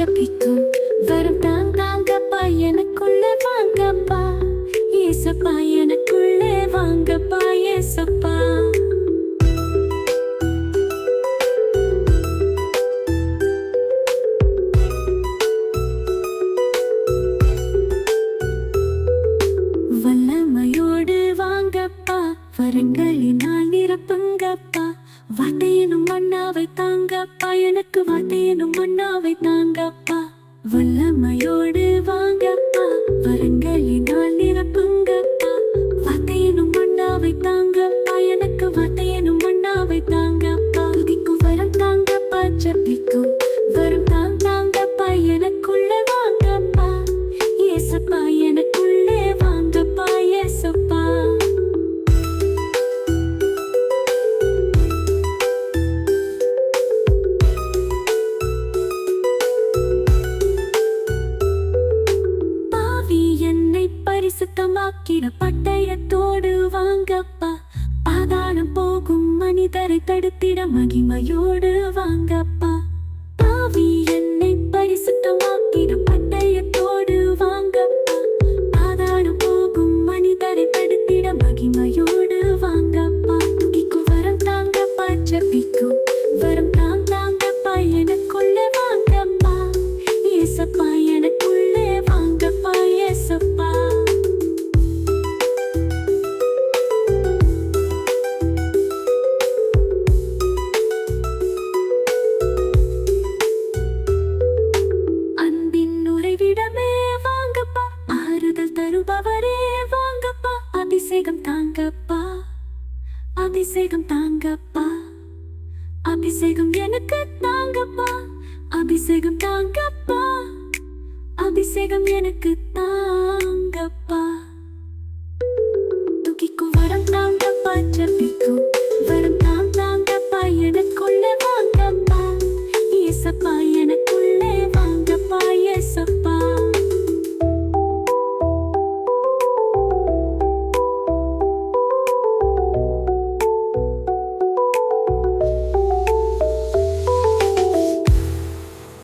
ஜபிக்கும் வரம் தாங்கப்பா எனக்குள்ள வாங்கப்பா ஏசப்பா எனக்குள்ளே வாங்கப்பா ஏசப்பா வல்லமையோடு வாங்கப்பா வரங்களினால் நிரப்புங்கப்பா வார்த்தையனும் மன்னாவை தாங்கப்பா எனக்கு வார்த்தையனும் மன்னாவை தாங்கப்பா வல்லமையோடு வாங்கப்பா வரங்களினால் நிரப்புங்கப்பா வார்த்தையனும் மன்னாவை தாங்கப்பா எனக்கு வார்த்தையனும் மன்னாவை தாங்கப்பா துதிக்கும் வரம் தாங்கப்பா ஜபிக்கும் வரம் தாங்கப்பா எனக்குள்ள வாங்கப்பா ஏசப்பா எனக்குள்ளே வாங்கப்பா ஏசப்பா பரிசுத்தமாக்கிற பட்டயத்தோடு வாங்கப்பா பாதாளம் போகும் மனிதரை தடுத்திட மகிமையோடு வாங்கப்பா பாவி என்னை பரிசுத்தமாக்கிற பட்டயத்தோடு வாங்கப்பா பாதாளம் போகும் மனிதரை தடுத்திட மகிமையோடு வாங்கப்பா துதிக்கும் வரம் தாங்கப்பா ஜபிக்கும் வரம் தாங்கப்பா எனக்குள்ள வாங்கப்பா ஏசப்பா எனக்குள்ளே வாங்கப்பா ஏசப்பா தருபவரே வாங்கப்பா அபிஷேகம் தாங்கப்பா அபிஷேகம் தாங்கப்பா அபிஷேகம் எனக்கு தாங்கப்பா அபிஷேகம் தாங்கப்பா அபிஷேகம் எனக்கு